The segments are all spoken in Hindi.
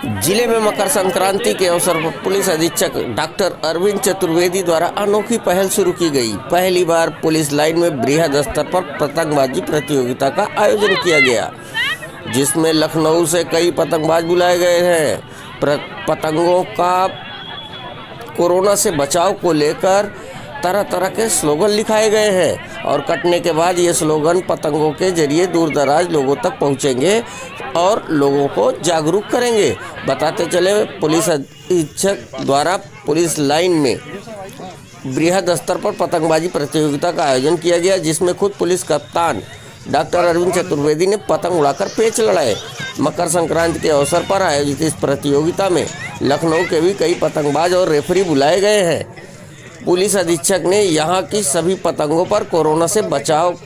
जिले में मकर संक्रांति के अवसर पर पुलिस अधीक्षक डॉक्टर अरविंद चतुर्वेदी द्वारा अनोखी पहल शुरू की गई। पहली बार पुलिस लाइन में बृहद स्तर पर पतंगबाजी प्रतियोगिता का आयोजन किया गया, जिसमें लखनऊ से कई पतंगबाज बुलाए गए हैं। पतंगों का कोरोना से बचाव को लेकर तरह तरह के स्लोगन लिखाए गए हैं और कटने के बाद ये स्लोगन पतंगों के जरिए दूर दराज लोगों तक पहुंचेंगे और लोगों को जागरूक करेंगे। बताते चले, पुलिस अधीक्षक द्वारा पुलिस लाइन में बृहद स्तर पर पतंगबाजी प्रतियोगिता का आयोजन किया गया, जिसमें खुद पुलिस कप्तान डॉक्टर अरविंद चतुर्वेदी ने पतंग उड़ाकर पेच लड़ाए। मकर संक्रांति के अवसर पर आयोजित इस प्रतियोगिता में लखनऊ के भी कई पतंगबाज और रेफरी बुलाए गए हैं। पुलिस अधीक्षक ने यहां की सभी पतंगों पर कोरोना से बचाव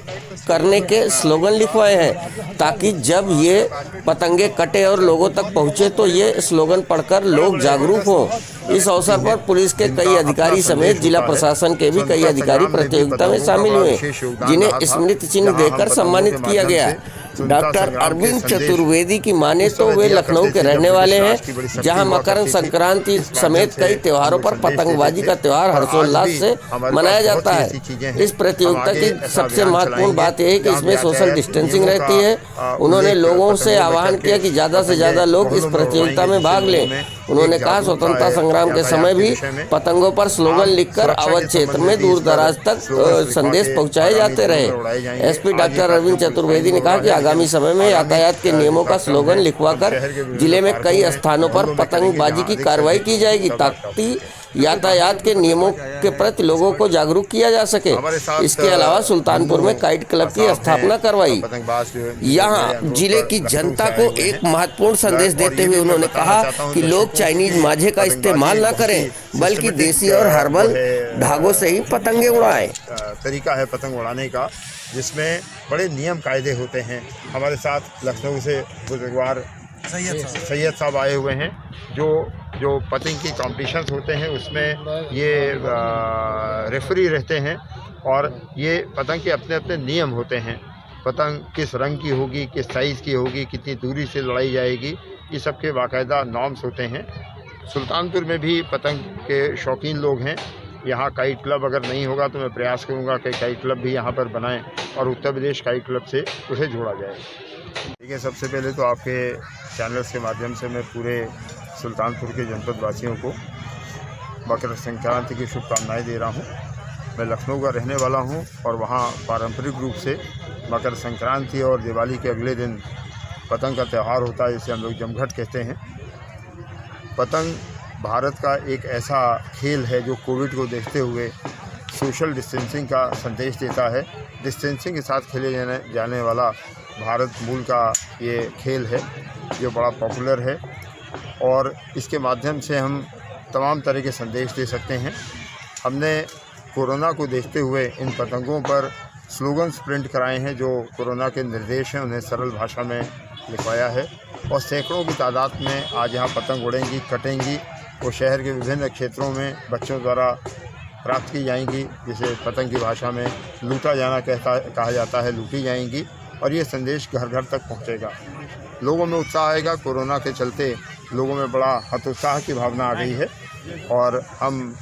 करने के स्लोगन लिखवाए हैं, ताकि जब ये पतंगे कटे और लोगों तक पहुंचे तो ये स्लोगन पढ़कर लोग जागरूक हों। इस अवसर पर पुलिस के कई अधिकारी समेत जिला प्रशासन के भी कई अधिकारी प्रतियोगिता में शामिल हुए, जिन्हें स्मृति चिन्ह देकर सम्मानित किया गया। डॉक्टर अरविंद चतुर्वेदी की माने तो वे लखनऊ के रहने वाले हैं, जहां मकर संक्रांति समेत कई त्योहारों पर पतंगबाजी का त्यौहार हर्षोल्लास से मनाया जाता है। इस प्रतियोगिता की सबसे महत्वपूर्ण बात यह है कि इसमें सोशल डिस्टेंसिंग रहती है। उन्होंने लोगों से आह्वान किया कि ज़्यादा से ज़्यादा लोग इस प्रतियोगिता में भाग लें। उन्होंने कहा, स्वतंत्रता संग्राम के समय भी पतंगों पर स्लोगन लिखकर अवध क्षेत्र में दूर दराज तक संदेश पहुंचाए जाते रहे। एसपी डॉक्टर अरविंद चतुर्वेदी ने कहा कि आगामी समय में यातायात के नियमों का स्लोगन लिखवाकर जिले में कई स्थानों पर पतंगबाजी की कार्रवाई की जाएगी, ताकि यातायात के नियमों के प्रति लोगों को जागरूक किया जा सके। इसके अलावा सुल्तानपुर में काइट क्लब की स्थापना करवाई। यहाँ जिले की जनता को एक महत्वपूर्ण संदेश देते हुए उन्होंने कहा कि लोग चाइनीज मांझे का इस्तेमाल न करें, बल्कि देसी और हर्बल धागों से ही पतंगे उड़ाएं। तरीका है पतंग उड़ाने का, जिसमें बड़े नियम कायदे होते हैं। हमारे साथ लखनऊ से बुजुर्गवार सैयद साहब आए हुए हैं, जो पतंग की कॉम्पिटिशन्स होते हैं उसमें ये रेफरी रहते हैं, और ये पतंग के अपने अपने नियम होते हैं। पतंग किस रंग की होगी, किस साइज़ की होगी, कितनी दूरी से लड़ाई जाएगी, ये सब के बाकायदा नॉर्म्स होते हैं। सुल्तानपुर में भी पतंग के शौकीन लोग हैं। यहाँ काइट क्लब अगर नहीं होगा तो मैं प्रयास करूँगा कि काइट क्लब भी यहाँ पर बनाएं और उत्तर प्रदेश काइट क्लब से उसे जोड़ा जाए। ठीक है, सबसे पहले तो आपके चैनल्स के माध्यम से मैं पूरे सुल्तानपुर के जनपद वासियों को मकर संक्रांति की शुभकामनाएं दे रहा हूं। मैं लखनऊ का रहने वाला हूं और वहां पारंपरिक रूप से मकर संक्रांति और दिवाली के अगले दिन पतंग का त्यौहार होता है, जिसे हम लोग जमघट कहते हैं। पतंग भारत का एक ऐसा खेल है जो कोविड को देखते हुए सोशल डिस्टेंसिंग का संदेश देता है। डिस्टेंसिंग के साथ खेले जाने वाला भारत मूल का ये खेल है, जो बड़ा पॉपुलर है, और इसके माध्यम से हम तमाम तरह के संदेश दे सकते हैं। हमने कोरोना को देखते हुए इन पतंगों पर स्लोगन्स प्रिंट कराए हैं, जो कोरोना के निर्देश हैं उन्हें सरल भाषा में लिखवाया है, और सैकड़ों की तादाद में आज यहाँ पतंग उड़ेंगी, कटेंगी, वो शहर के विभिन्न क्षेत्रों में बच्चों द्वारा प्राप्त की जाएंगी, जिसे पतंग की भाषा में लूटा जाना कहा जाता है, लूटी जाएंगी, और ये संदेश घर घर तक पहुँचेगा। लोगों में उत्साह आएगा। कोरोना के चलते लोगों में बड़ा हतोत्साह की भावना आ गई है, और हम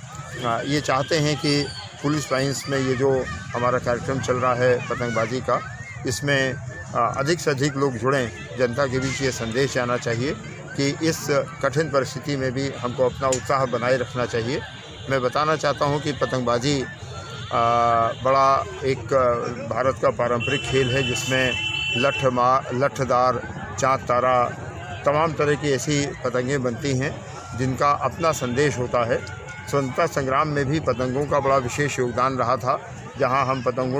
ये चाहते हैं कि पुलिस लाइन्स में ये जो हमारा कार्यक्रम चल रहा है पतंगबाजी का, इसमें अधिक से अधिक लोग जुड़ें। जनता के बीच ये संदेश जाना चाहिए कि इस कठिन परिस्थिति में भी हमको अपना उत्साह बनाए रखना चाहिए। मैं बताना चाहता हूँ कि पतंगबाजी बड़ा एक भारत का पारंपरिक खेल है, जिसमें लठदार, चाँद तारा, तमाम तरह की ऐसी पतंगें बनती हैं जिनका अपना संदेश होता है। स्वतंत्रता संग्राम में भी पतंगों का बड़ा विशेष योगदान रहा था, जहां हम पतंगों